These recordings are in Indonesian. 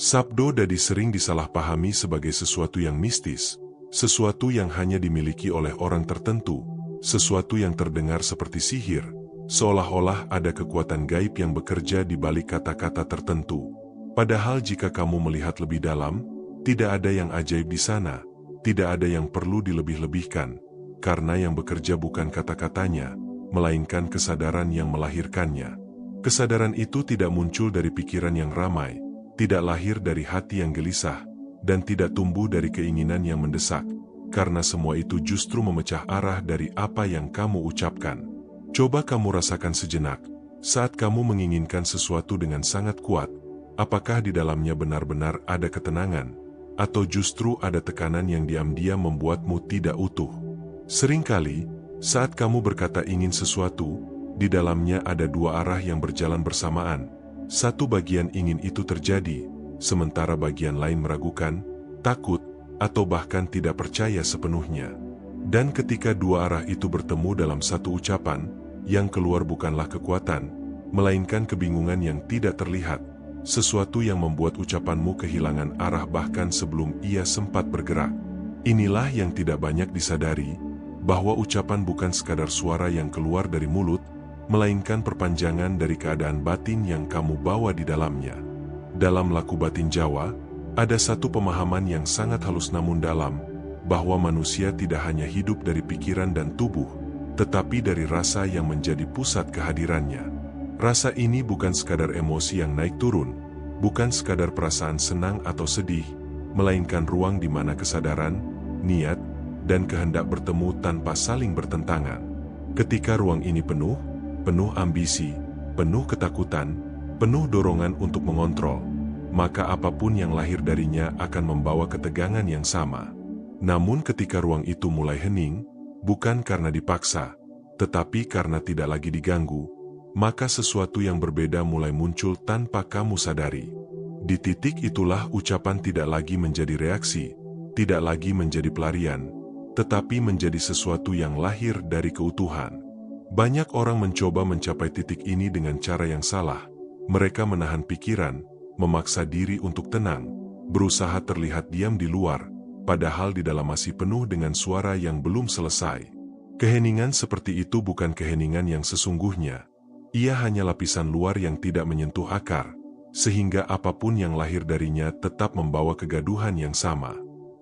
Sabdo dadi sering disalahpahami sebagai sesuatu yang mistis, sesuatu yang hanya dimiliki oleh orang tertentu, sesuatu yang terdengar seperti sihir, seolah-olah ada kekuatan gaib yang bekerja di balik kata-kata tertentu. Padahal jika kamu melihat lebih dalam, tidak ada yang ajaib di sana, tidak ada yang perlu dilebih-lebihkan, karena yang bekerja bukan kata-katanya, melainkan kesadaran yang melahirkannya. Kesadaran itu tidak muncul dari pikiran yang ramai, tidak lahir dari hati yang gelisah, dan tidak tumbuh dari keinginan yang mendesak, karena semua itu justru memecah arah dari apa yang kamu ucapkan. Coba kamu rasakan sejenak, saat kamu menginginkan sesuatu dengan sangat kuat, apakah di dalamnya benar-benar ada ketenangan, atau justru ada tekanan yang diam-diam membuatmu tidak utuh? Seringkali, saat kamu berkata ingin sesuatu, di dalamnya ada dua arah yang berjalan bersamaan. Satu bagian ingin itu terjadi, sementara bagian lain meragukan, takut, atau bahkan tidak percaya sepenuhnya. Dan ketika dua arah itu bertemu dalam satu ucapan, yang keluar bukanlah kekuatan, melainkan kebingungan yang tidak terlihat, sesuatu yang membuat ucapanmu kehilangan arah bahkan sebelum ia sempat bergerak. Inilah yang tidak banyak disadari, bahwa ucapan bukan sekadar suara yang keluar dari mulut, melainkan perpanjangan dari keadaan batin yang kamu bawa di dalamnya. Dalam laku batin Jawa, ada satu pemahaman yang sangat halus namun dalam, bahwa manusia tidak hanya hidup dari pikiran dan tubuh, tetapi dari rasa yang menjadi pusat kehadirannya. Rasa ini bukan sekadar emosi yang naik turun, bukan sekadar perasaan senang atau sedih, melainkan ruang di mana kesadaran, niat, dan kehendak bertemu tanpa saling bertentangan. Ketika ruang ini penuh ambisi, penuh ketakutan, penuh dorongan untuk mengontrol, maka apapun yang lahir darinya akan membawa ketegangan yang sama. Namun ketika ruang itu mulai hening, bukan karena dipaksa, tetapi karena tidak lagi diganggu, maka sesuatu yang berbeda mulai muncul tanpa kamu sadari. Di titik itulah ucapan tidak lagi menjadi reaksi, tidak lagi menjadi pelarian, tetapi menjadi sesuatu yang lahir dari keutuhan. Banyak orang mencoba mencapai titik ini dengan cara yang salah. Mereka menahan pikiran, memaksa diri untuk tenang, berusaha terlihat diam di luar, padahal di dalam masih penuh dengan suara yang belum selesai. Keheningan seperti itu bukan keheningan yang sesungguhnya. Ia hanya lapisan luar yang tidak menyentuh akar, sehingga apapun yang lahir darinya tetap membawa kegaduhan yang sama.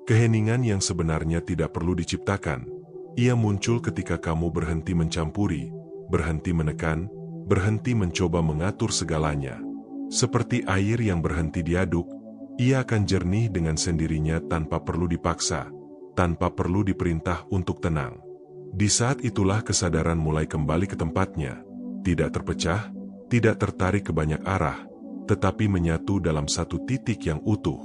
Keheningan yang sebenarnya tidak perlu diciptakan. Ia muncul ketika kamu berhenti mencampuri, berhenti menekan, berhenti mencoba mengatur segalanya. Seperti air yang berhenti diaduk, ia akan jernih dengan sendirinya tanpa perlu dipaksa, tanpa perlu diperintah untuk tenang. Di saat itulah kesadaran mulai kembali ke tempatnya, tidak terpecah, tidak tertarik ke banyak arah, tetapi menyatu dalam satu titik yang utuh.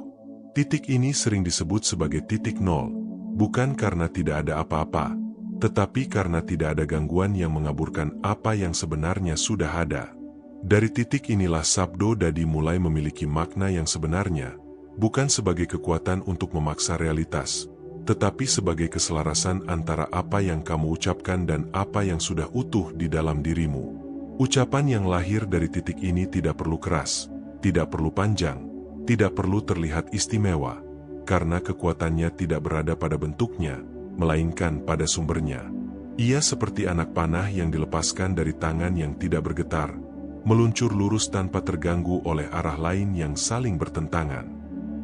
Titik ini sering disebut sebagai titik nol, bukan karena tidak ada apa-apa, tetapi karena tidak ada gangguan yang mengaburkan apa yang sebenarnya sudah ada. Dari titik inilah Sabdo Dadi mulai memiliki makna yang sebenarnya, bukan sebagai kekuatan untuk memaksa realitas, tetapi sebagai keselarasan antara apa yang kamu ucapkan dan apa yang sudah utuh di dalam dirimu. Ucapan yang lahir dari titik ini tidak perlu keras, tidak perlu panjang, tidak perlu terlihat istimewa, karena kekuatannya tidak berada pada bentuknya, melainkan pada sumbernya. Ia seperti anak panah yang dilepaskan dari tangan yang tidak bergetar, meluncur lurus tanpa terganggu oleh arah lain yang saling bertentangan.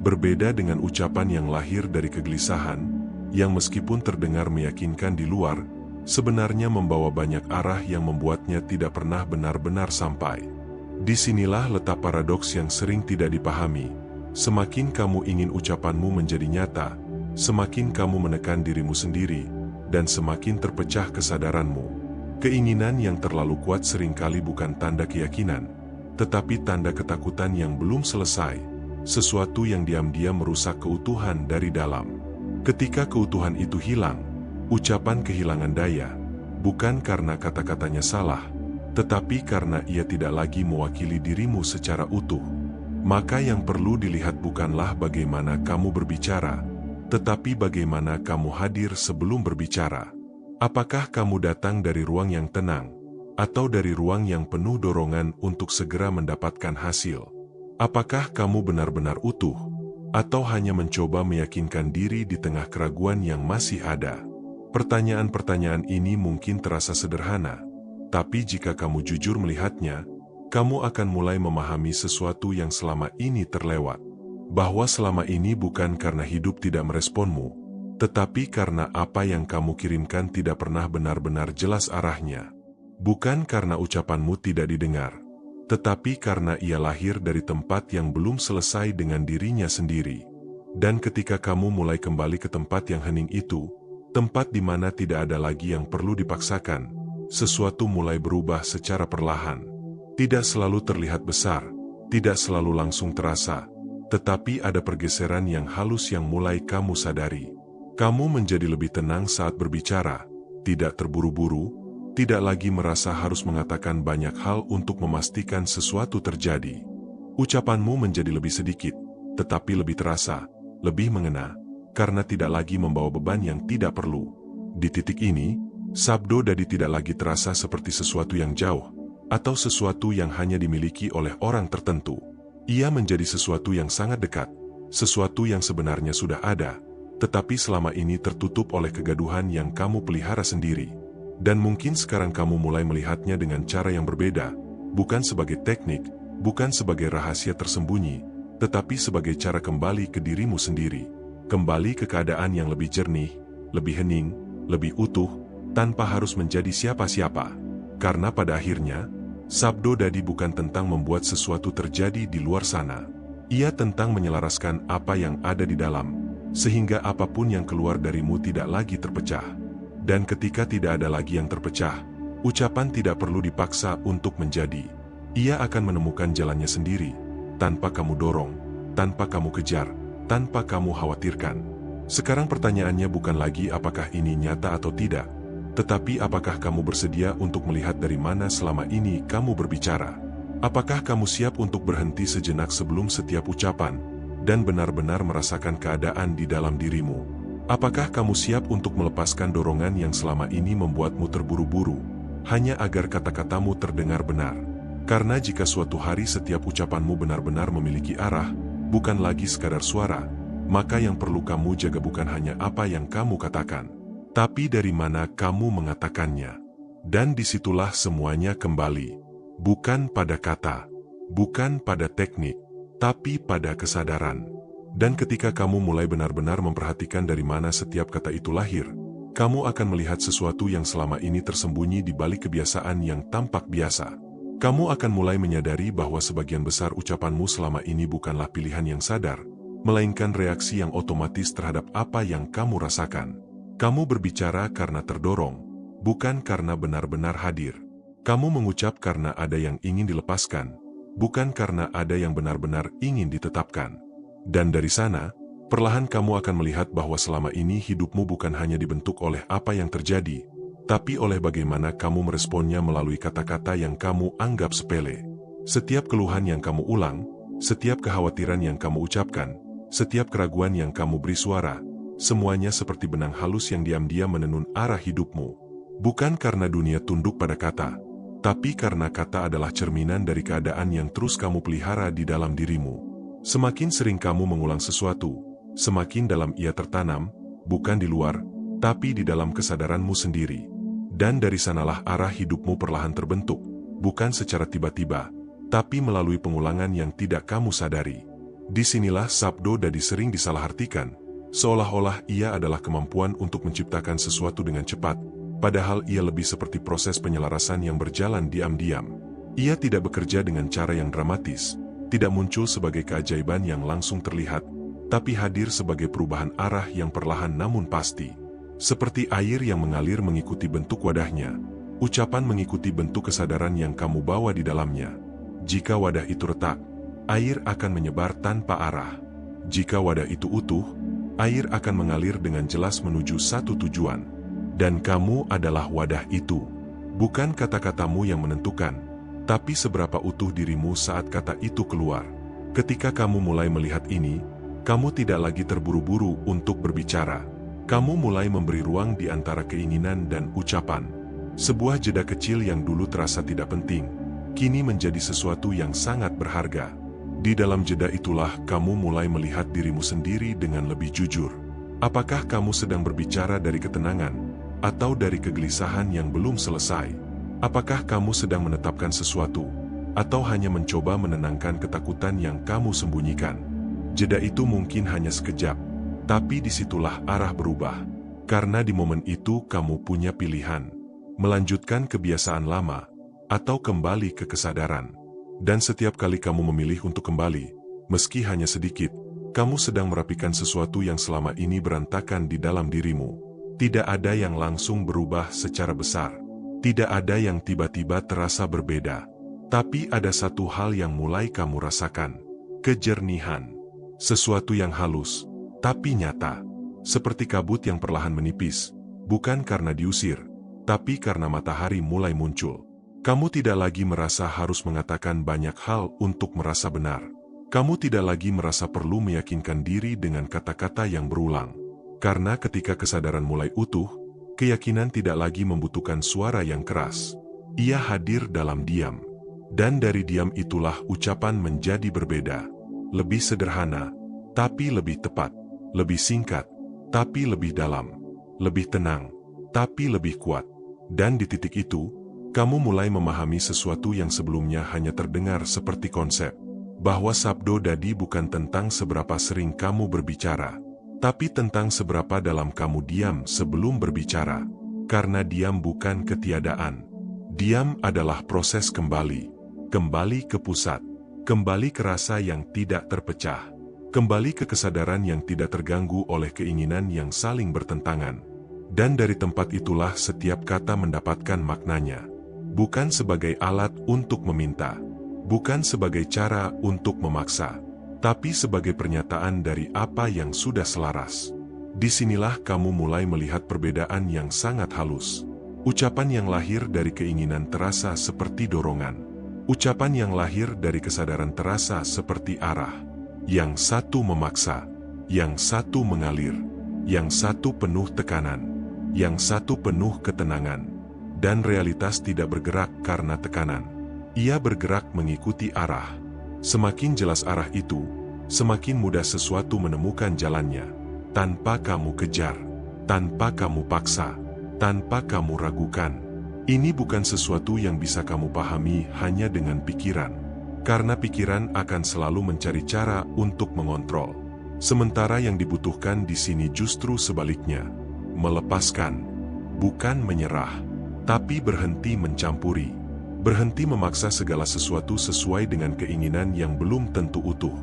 Berbeda dengan ucapan yang lahir dari kegelisahan, yang meskipun terdengar meyakinkan di luar, sebenarnya membawa banyak arah yang membuatnya tidak pernah benar-benar sampai. Disinilah letak paradoks yang sering tidak dipahami. Semakin kamu ingin ucapanmu menjadi nyata, semakin kamu menekan dirimu sendiri, dan semakin terpecah kesadaranmu. Keinginan yang terlalu kuat seringkali bukan tanda keyakinan, tetapi tanda ketakutan yang belum selesai, sesuatu yang diam-diam merusak keutuhan dari dalam. Ketika keutuhan itu hilang, ucapan kehilangan daya, bukan karena kata-katanya salah, tetapi karena ia tidak lagi mewakili dirimu secara utuh. Maka yang perlu dilihat bukanlah bagaimana kamu berbicara, tetapi bagaimana kamu hadir sebelum berbicara. Apakah kamu datang dari ruang yang tenang, atau dari ruang yang penuh dorongan untuk segera mendapatkan hasil? Apakah kamu benar-benar utuh? Atau hanya mencoba meyakinkan diri di tengah keraguan yang masih ada? Pertanyaan-pertanyaan ini mungkin terasa sederhana, tapi jika kamu jujur melihatnya, kamu akan mulai memahami sesuatu yang selama ini terlewat. Bahwa selama ini bukan karena hidup tidak meresponmu, tetapi karena apa yang kamu kirimkan tidak pernah benar-benar jelas arahnya. Bukan karena ucapanmu tidak didengar, tetapi karena ia lahir dari tempat yang belum selesai dengan dirinya sendiri. Dan ketika kamu mulai kembali ke tempat yang hening itu, tempat di mana tidak ada lagi yang perlu dipaksakan, sesuatu mulai berubah secara perlahan. Tidak selalu terlihat besar, tidak selalu langsung terasa, tetapi ada pergeseran yang halus yang mulai kamu sadari. Kamu menjadi lebih tenang saat berbicara, tidak terburu-buru, tidak lagi merasa harus mengatakan banyak hal untuk memastikan sesuatu terjadi. Ucapanmu menjadi lebih sedikit, tetapi lebih terasa, lebih mengena, karena tidak lagi membawa beban yang tidak perlu. Di titik ini, Sabdo Dadi tidak lagi terasa seperti sesuatu yang jauh, atau sesuatu yang hanya dimiliki oleh orang tertentu. Ia menjadi sesuatu yang sangat dekat, sesuatu yang sebenarnya sudah ada, tetapi selama ini tertutup oleh kegaduhan yang kamu pelihara sendiri. Dan mungkin sekarang kamu mulai melihatnya dengan cara yang berbeda, bukan sebagai teknik, bukan sebagai rahasia tersembunyi, tetapi sebagai cara kembali ke dirimu sendiri, kembali ke keadaan yang lebih jernih, lebih hening, lebih utuh, tanpa harus menjadi siapa-siapa. Karena pada akhirnya, Sabdo Dadi bukan tentang membuat sesuatu terjadi di luar sana. Ia tentang menyelaraskan apa yang ada di dalam, sehingga apapun yang keluar darimu tidak lagi terpecah. Dan ketika tidak ada lagi yang terpecah, ucapan tidak perlu dipaksa untuk menjadi. Ia akan menemukan jalannya sendiri, tanpa kamu dorong, tanpa kamu kejar, tanpa kamu khawatirkan. Sekarang pertanyaannya bukan lagi apakah ini nyata atau tidak, tetapi apakah kamu bersedia untuk melihat dari mana selama ini kamu berbicara? Apakah kamu siap untuk berhenti sejenak sebelum setiap ucapan, dan benar-benar merasakan keadaan di dalam dirimu? Apakah kamu siap untuk melepaskan dorongan yang selama ini membuatmu terburu-buru, hanya agar kata-katamu terdengar benar? Karena jika suatu hari setiap ucapanmu benar-benar memiliki arah, bukan lagi sekadar suara, maka yang perlu kamu jaga bukan hanya apa yang kamu katakan, tapi dari mana kamu mengatakannya. Dan disitulah semuanya kembali. Bukan pada kata, bukan pada teknik, tapi pada kesadaran. Dan ketika kamu mulai benar-benar memperhatikan dari mana setiap kata itu lahir, kamu akan melihat sesuatu yang selama ini tersembunyi di balik kebiasaan yang tampak biasa. Kamu akan mulai menyadari bahwa sebagian besar ucapanmu selama ini bukanlah pilihan yang sadar, melainkan reaksi yang otomatis terhadap apa yang kamu rasakan. Kamu berbicara karena terdorong, bukan karena benar-benar hadir. Kamu mengucap karena ada yang ingin dilepaskan, bukan karena ada yang benar-benar ingin ditetapkan. Dan dari sana, perlahan kamu akan melihat bahwa selama ini hidupmu bukan hanya dibentuk oleh apa yang terjadi, tapi oleh bagaimana kamu meresponnya melalui kata-kata yang kamu anggap sepele. Setiap keluhan yang kamu ulang, setiap kekhawatiran yang kamu ucapkan, setiap keraguan yang kamu beri suara, semuanya seperti benang halus yang diam-diam menenun arah hidupmu. Bukan karena dunia tunduk pada kata, tapi karena kata adalah cerminan dari keadaan yang terus kamu pelihara di dalam dirimu. Semakin sering kamu mengulang sesuatu, semakin dalam ia tertanam, bukan di luar, tapi di dalam kesadaranmu sendiri. Dan dari sanalah arah hidupmu perlahan terbentuk, bukan secara tiba-tiba, tapi melalui pengulangan yang tidak kamu sadari. Disinilah Sabdo Dadi sering disalahartikan, seolah-olah ia adalah kemampuan untuk menciptakan sesuatu dengan cepat, padahal ia lebih seperti proses penyelarasan yang berjalan diam-diam. Ia tidak bekerja dengan cara yang dramatis, tidak muncul sebagai keajaiban yang langsung terlihat, tapi hadir sebagai perubahan arah yang perlahan namun pasti. Seperti air yang mengalir mengikuti bentuk wadahnya, ucapan mengikuti bentuk kesadaran yang kamu bawa di dalamnya. Jika wadah itu retak, air akan menyebar tanpa arah. Jika wadah itu utuh, air akan mengalir dengan jelas menuju satu tujuan. Dan kamu adalah wadah itu. Bukan kata-katamu yang menentukan, tapi seberapa utuh dirimu saat kata itu keluar. Ketika kamu mulai melihat ini, kamu tidak lagi terburu-buru untuk berbicara. Kamu mulai memberi ruang di antara keinginan dan ucapan. Sebuah jeda kecil yang dulu terasa tidak penting, kini menjadi sesuatu yang sangat berharga. Di dalam jeda itulah kamu mulai melihat dirimu sendiri dengan lebih jujur. Apakah kamu sedang berbicara dari ketenangan, atau dari kegelisahan yang belum selesai? Apakah kamu sedang menetapkan sesuatu, atau hanya mencoba menenangkan ketakutan yang kamu sembunyikan? Jeda itu mungkin hanya sekejap, tapi disitulah arah berubah. Karena di momen itu kamu punya pilihan, melanjutkan kebiasaan lama, atau kembali ke kesadaran. Dan setiap kali kamu memilih untuk kembali, meski hanya sedikit, kamu sedang merapikan sesuatu yang selama ini berantakan di dalam dirimu. Tidak ada yang langsung berubah secara besar. Tidak ada yang tiba-tiba terasa berbeda. Tapi ada satu hal yang mulai kamu rasakan. Kejernihan. Sesuatu yang halus, tapi nyata. Seperti kabut yang perlahan menipis, bukan karena diusir, tapi karena matahari mulai muncul. Kamu tidak lagi merasa harus mengatakan banyak hal untuk merasa benar. Kamu tidak lagi merasa perlu meyakinkan diri dengan kata-kata yang berulang. Karena ketika kesadaran mulai utuh, keyakinan tidak lagi membutuhkan suara yang keras. Ia hadir dalam diam. Dan dari diam itulah ucapan menjadi berbeda. Lebih sederhana, tapi lebih tepat. Lebih singkat, tapi lebih dalam, lebih tenang, tapi lebih kuat. Dan di titik itu, kamu mulai memahami sesuatu yang sebelumnya hanya terdengar seperti konsep, bahwa sabdo dadi bukan tentang seberapa sering kamu berbicara, tapi tentang seberapa dalam kamu diam sebelum berbicara. Karena diam bukan ketiadaan. Diam adalah proses kembali ke pusat, kembali ke rasa yang tidak terpecah. Kembali ke kesadaran yang tidak terganggu oleh keinginan yang saling bertentangan. Dan dari tempat itulah setiap kata mendapatkan maknanya. Bukan sebagai alat untuk meminta. Bukan sebagai cara untuk memaksa. Tapi sebagai pernyataan dari apa yang sudah selaras. Disinilah kamu mulai melihat perbedaan yang sangat halus. Ucapan yang lahir dari keinginan terasa seperti dorongan. Ucapan yang lahir dari kesadaran terasa seperti arah. Yang satu memaksa, yang satu mengalir, yang satu penuh tekanan, yang satu penuh ketenangan. Dan realitas tidak bergerak karena tekanan. Ia bergerak mengikuti arah. Semakin jelas arah itu, semakin mudah sesuatu menemukan jalannya. Tanpa kamu kejar, tanpa kamu paksa, tanpa kamu ragukan. Ini bukan sesuatu yang bisa kamu pahami hanya dengan pikiran. Karena pikiran akan selalu mencari cara untuk mengontrol. Sementara yang dibutuhkan di sini justru sebaliknya. Melepaskan. Bukan menyerah. Tapi berhenti mencampuri. Berhenti memaksa segala sesuatu sesuai dengan keinginan yang belum tentu utuh.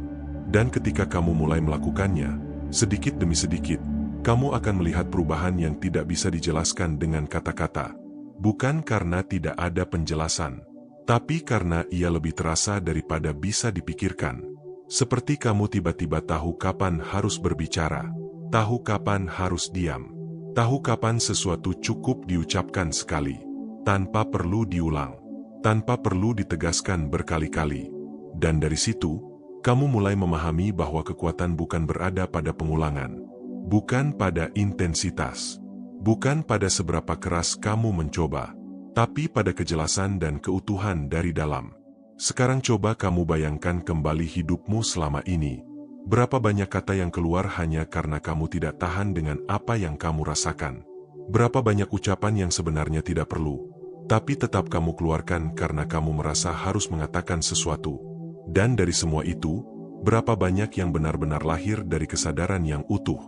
Dan ketika kamu mulai melakukannya, sedikit demi sedikit, kamu akan melihat perubahan yang tidak bisa dijelaskan dengan kata-kata. Bukan karena tidak ada penjelasan. Tapi karena ia lebih terasa daripada bisa dipikirkan. Seperti kamu tiba-tiba tahu kapan harus berbicara, tahu kapan harus diam, tahu kapan sesuatu cukup diucapkan sekali, tanpa perlu diulang, tanpa perlu ditegaskan berkali-kali. Dan dari situ, kamu mulai memahami bahwa kekuatan bukan berada pada pengulangan, bukan pada intensitas, bukan pada seberapa keras kamu mencoba, tapi pada kejelasan dan keutuhan dari dalam. Sekarang coba kamu bayangkan kembali hidupmu selama ini. Berapa banyak kata yang keluar hanya karena kamu tidak tahan dengan apa yang kamu rasakan. Berapa banyak ucapan yang sebenarnya tidak perlu, tapi tetap kamu keluarkan karena kamu merasa harus mengatakan sesuatu. Dan dari semua itu, berapa banyak yang benar-benar lahir dari kesadaran yang utuh.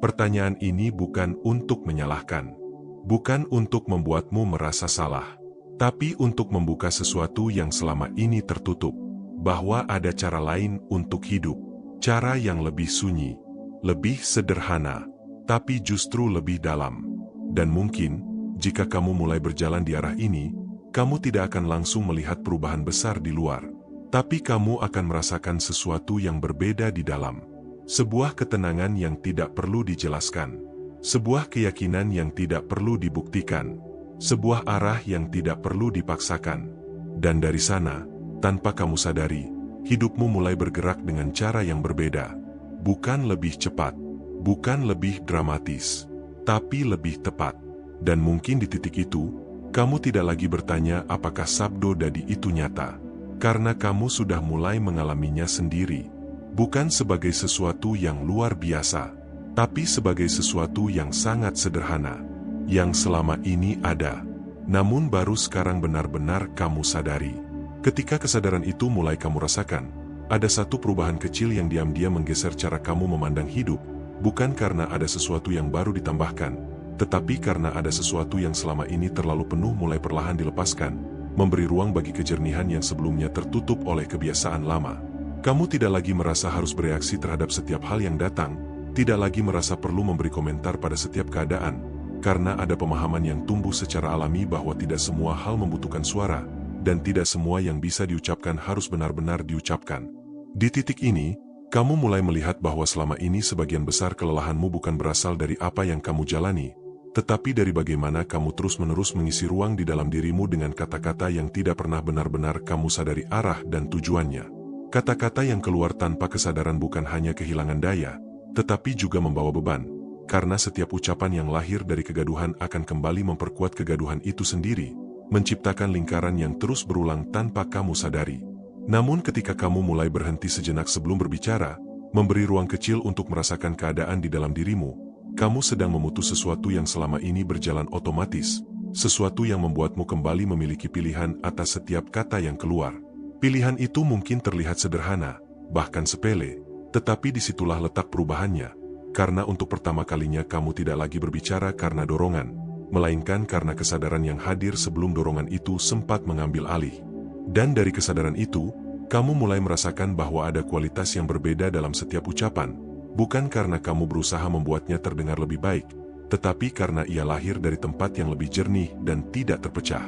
Pertanyaan ini bukan untuk menyalahkan. Bukan untuk membuatmu merasa salah, tapi untuk membuka sesuatu yang selama ini tertutup, bahwa ada cara lain untuk hidup, cara yang lebih sunyi, lebih sederhana, tapi justru lebih dalam. Dan mungkin, jika kamu mulai berjalan di arah ini, kamu tidak akan langsung melihat perubahan besar di luar, tapi kamu akan merasakan sesuatu yang berbeda di dalam. Sebuah ketenangan yang tidak perlu dijelaskan. Sebuah keyakinan yang tidak perlu dibuktikan. Sebuah arah yang tidak perlu dipaksakan. Dan dari sana, tanpa kamu sadari, hidupmu mulai bergerak dengan cara yang berbeda. Bukan lebih cepat, bukan lebih dramatis, tapi lebih tepat. Dan mungkin di titik itu, kamu tidak lagi bertanya apakah sabdo dadi itu nyata. karena kamu sudah mulai mengalaminya sendiri, bukan sebagai sesuatu yang luar biasa, tapi sebagai sesuatu yang sangat sederhana, yang selama ini ada, namun baru sekarang benar-benar kamu sadari. Ketika kesadaran itu mulai kamu rasakan, ada satu perubahan kecil yang diam-diam menggeser cara kamu memandang hidup, bukan karena ada sesuatu yang baru ditambahkan, tetapi karena ada sesuatu yang selama ini terlalu penuh mulai perlahan dilepaskan, memberi ruang bagi kejernihan yang sebelumnya tertutup oleh kebiasaan lama. Kamu tidak lagi merasa harus bereaksi terhadap setiap hal yang datang, tidak lagi merasa perlu memberi komentar pada setiap keadaan, karena ada pemahaman yang tumbuh secara alami bahwa tidak semua hal membutuhkan suara, dan tidak semua yang bisa diucapkan harus benar-benar diucapkan. Di titik ini, kamu mulai melihat bahwa selama ini sebagian besar kelelahanmu bukan berasal dari apa yang kamu jalani, tetapi dari bagaimana kamu terus-menerus mengisi ruang di dalam dirimu dengan kata-kata yang tidak pernah benar-benar kamu sadari arah dan tujuannya. Kata-kata yang keluar tanpa kesadaran bukan hanya kehilangan daya, tetapi juga membawa beban, karena setiap ucapan yang lahir dari kegaduhan akan kembali memperkuat kegaduhan itu sendiri, menciptakan lingkaran yang terus berulang tanpa kamu sadari. Namun ketika kamu mulai berhenti sejenak sebelum berbicara, memberi ruang kecil untuk merasakan keadaan di dalam dirimu, kamu sedang memutus sesuatu yang selama ini berjalan otomatis, sesuatu yang membuatmu kembali memiliki pilihan atas setiap kata yang keluar. Pilihan itu mungkin terlihat sederhana, bahkan sepele, tetapi disitulah letak perubahannya, karena untuk pertama kalinya kamu tidak lagi berbicara karena dorongan, melainkan karena kesadaran yang hadir sebelum dorongan itu sempat mengambil alih. Dan dari kesadaran itu, kamu mulai merasakan bahwa ada kualitas yang berbeda dalam setiap ucapan, bukan karena kamu berusaha membuatnya terdengar lebih baik, tetapi karena ia lahir dari tempat yang lebih jernih dan tidak terpecah.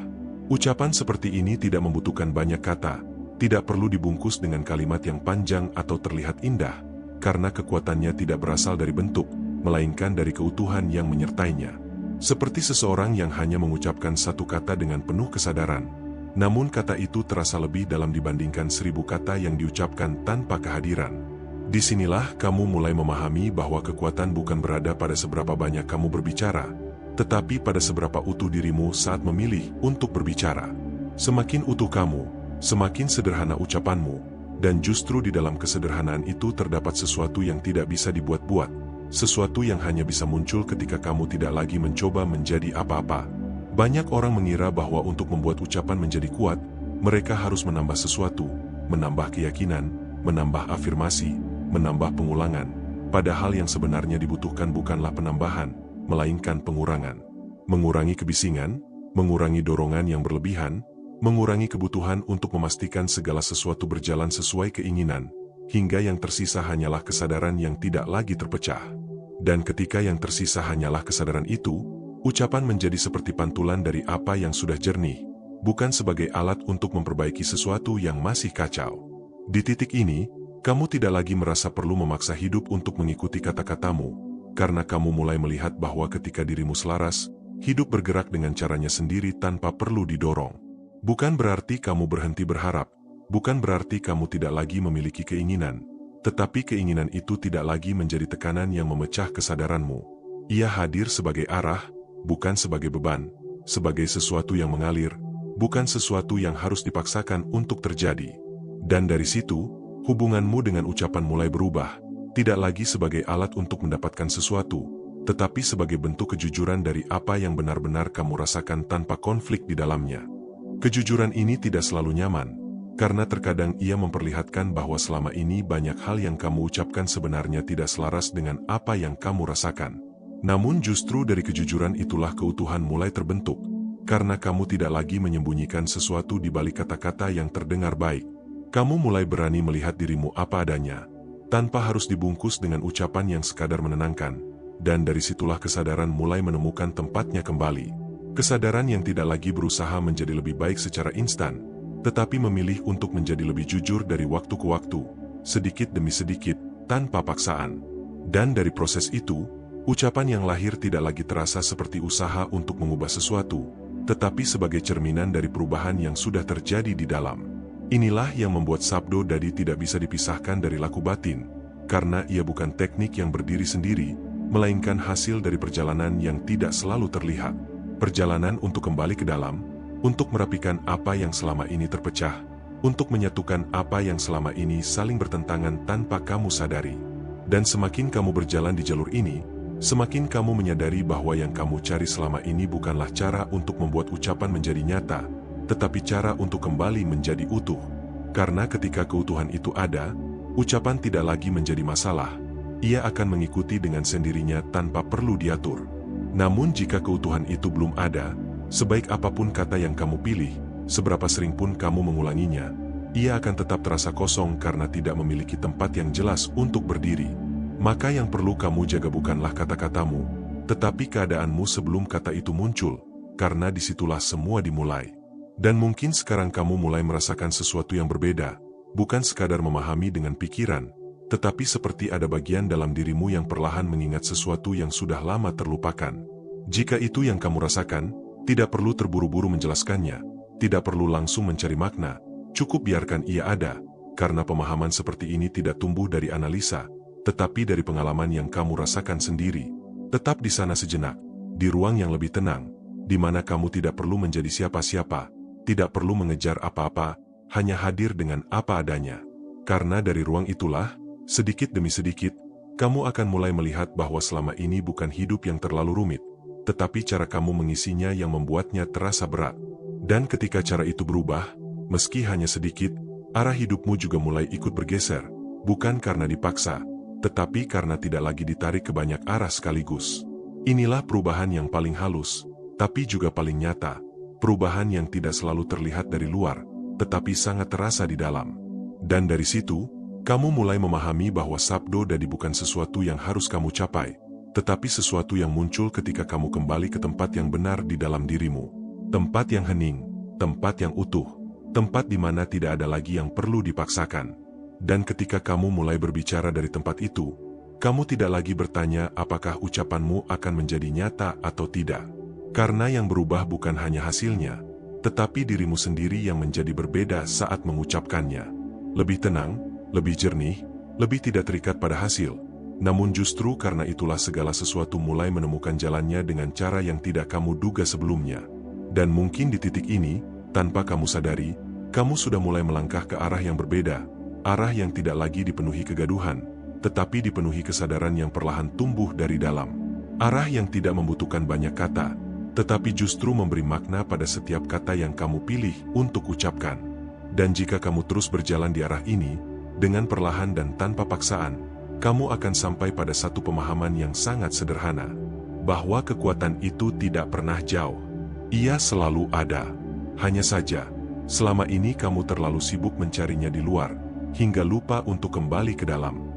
Ucapan seperti ini tidak membutuhkan banyak kata, tidak perlu dibungkus dengan kalimat yang panjang atau terlihat indah, karena kekuatannya tidak berasal dari bentuk, melainkan dari keutuhan yang menyertainya. Seperti seseorang yang hanya mengucapkan satu kata dengan penuh kesadaran, namun kata itu terasa lebih dalam dibandingkan 1000 kata yang diucapkan tanpa kehadiran. Disinilah kamu mulai memahami bahwa kekuatan bukan berada pada seberapa banyak kamu berbicara, tetapi pada seberapa utuh dirimu saat memilih untuk berbicara. Semakin utuh kamu, semakin sederhana ucapanmu, dan justru di dalam kesederhanaan itu terdapat sesuatu yang tidak bisa dibuat-buat, sesuatu yang hanya bisa muncul ketika kamu tidak lagi mencoba menjadi apa-apa. Banyak orang mengira bahwa untuk membuat ucapan menjadi kuat, mereka harus menambah sesuatu, menambah keyakinan, menambah afirmasi, menambah pengulangan, padahal yang sebenarnya dibutuhkan bukanlah penambahan, melainkan pengurangan. Mengurangi kebisingan, mengurangi dorongan yang berlebihan, mengurangi kebutuhan untuk memastikan segala sesuatu berjalan sesuai keinginan, hingga yang tersisa hanyalah kesadaran yang tidak lagi terpecah. Dan ketika yang tersisa hanyalah kesadaran itu, ucapan menjadi seperti pantulan dari apa yang sudah jernih, bukan sebagai alat untuk memperbaiki sesuatu yang masih kacau. Di titik ini, kamu tidak lagi merasa perlu memaksa hidup untuk mengikuti kata-katamu, karena kamu mulai melihat bahwa ketika dirimu selaras, hidup bergerak dengan caranya sendiri tanpa perlu didorong. Bukan berarti kamu berhenti berharap, bukan berarti kamu tidak lagi memiliki keinginan, tetapi keinginan itu tidak lagi menjadi tekanan yang memecah kesadaranmu. Ia hadir sebagai arah, bukan sebagai beban, sebagai sesuatu yang mengalir, bukan sesuatu yang harus dipaksakan untuk terjadi. Dan dari situ, hubunganmu dengan ucapan mulai berubah, tidak lagi sebagai alat untuk mendapatkan sesuatu, tetapi sebagai bentuk kejujuran dari apa yang benar-benar kamu rasakan tanpa konflik di dalamnya. Kejujuran ini tidak selalu nyaman, karena terkadang ia memperlihatkan bahwa selama ini banyak hal yang kamu ucapkan sebenarnya tidak selaras dengan apa yang kamu rasakan. Namun justru dari kejujuran itulah keutuhan mulai terbentuk, karena kamu tidak lagi menyembunyikan sesuatu di balik kata-kata yang terdengar baik. Kamu mulai berani melihat dirimu apa adanya, tanpa harus dibungkus dengan ucapan yang sekadar menenangkan, dan dari situlah kesadaran mulai menemukan tempatnya kembali. Kesadaran yang tidak lagi berusaha menjadi lebih baik secara instan, tetapi memilih untuk menjadi lebih jujur dari waktu ke waktu, sedikit demi sedikit, tanpa paksaan. Dan dari proses itu, ucapan yang lahir tidak lagi terasa seperti usaha untuk mengubah sesuatu, tetapi sebagai cerminan dari perubahan yang sudah terjadi di dalam. Inilah yang membuat sabdo dadi tidak bisa dipisahkan dari laku batin, karena ia bukan teknik yang berdiri sendiri, melainkan hasil dari perjalanan yang tidak selalu terlihat. Perjalanan untuk kembali ke dalam, untuk merapikan apa yang selama ini terpecah, untuk menyatukan apa yang selama ini saling bertentangan tanpa kamu sadari. Dan semakin kamu berjalan di jalur ini, semakin kamu menyadari bahwa yang kamu cari selama ini bukanlah cara untuk membuat ucapan menjadi nyata, tetapi cara untuk kembali menjadi utuh. Karena ketika keutuhan itu ada, ucapan tidak lagi menjadi masalah. Ia akan mengikuti dengan sendirinya tanpa perlu diatur. Namun jika keutuhan itu belum ada, sebaik apapun kata yang kamu pilih, seberapa sering pun kamu mengulanginya, ia akan tetap terasa kosong karena tidak memiliki tempat yang jelas untuk berdiri. Maka yang perlu kamu jaga bukanlah kata-katamu, tetapi keadaanmu sebelum kata itu muncul, karena disitulah semua dimulai. Dan mungkin sekarang kamu mulai merasakan sesuatu yang berbeda, bukan sekadar memahami dengan pikiran, tetapi seperti ada bagian dalam dirimu yang perlahan mengingat sesuatu yang sudah lama terlupakan. Jika itu yang kamu rasakan, tidak perlu terburu-buru menjelaskannya, tidak perlu langsung mencari makna, cukup biarkan ia ada, karena pemahaman seperti ini tidak tumbuh dari analisa, tetapi dari pengalaman yang kamu rasakan sendiri. Tetap di sana sejenak, di ruang yang lebih tenang, di mana kamu tidak perlu menjadi siapa-siapa, tidak perlu mengejar apa-apa, hanya hadir dengan apa adanya. Karena dari ruang itulah, sedikit demi sedikit, kamu akan mulai melihat bahwa selama ini bukan hidup yang terlalu rumit, tetapi cara kamu mengisinya yang membuatnya terasa berat. Dan ketika cara itu berubah, meski hanya sedikit, arah hidupmu juga mulai ikut bergeser, bukan karena dipaksa, tetapi karena tidak lagi ditarik ke banyak arah sekaligus. Inilah perubahan yang paling halus, tapi juga paling nyata, perubahan yang tidak selalu terlihat dari luar, tetapi sangat terasa di dalam. Dan dari situ, kamu mulai memahami bahwa sabdo dadi bukan sesuatu yang harus kamu capai, tetapi sesuatu yang muncul ketika kamu kembali ke tempat yang benar di dalam dirimu. Tempat yang hening, tempat yang utuh, tempat di mana tidak ada lagi yang perlu dipaksakan. Dan ketika kamu mulai berbicara dari tempat itu, kamu tidak lagi bertanya apakah ucapanmu akan menjadi nyata atau tidak. Karena yang berubah bukan hanya hasilnya, tetapi dirimu sendiri yang menjadi berbeda saat mengucapkannya. Lebih tenang, lebih jernih, lebih tidak terikat pada hasil. Namun justru karena itulah segala sesuatu mulai menemukan jalannya dengan cara yang tidak kamu duga sebelumnya. Dan mungkin di titik ini, tanpa kamu sadari, kamu sudah mulai melangkah ke arah yang berbeda, arah yang tidak lagi dipenuhi kegaduhan, tetapi dipenuhi kesadaran yang perlahan tumbuh dari dalam. Arah yang tidak membutuhkan banyak kata, tetapi justru memberi makna pada setiap kata yang kamu pilih untuk ucapkan. Dan jika kamu terus berjalan di arah ini, dengan perlahan dan tanpa paksaan, kamu akan sampai pada satu pemahaman yang sangat sederhana, bahwa kekuatan itu tidak pernah jauh. Ia selalu ada. Hanya saja, selama ini kamu terlalu sibuk mencarinya di luar, hingga lupa untuk kembali ke dalam.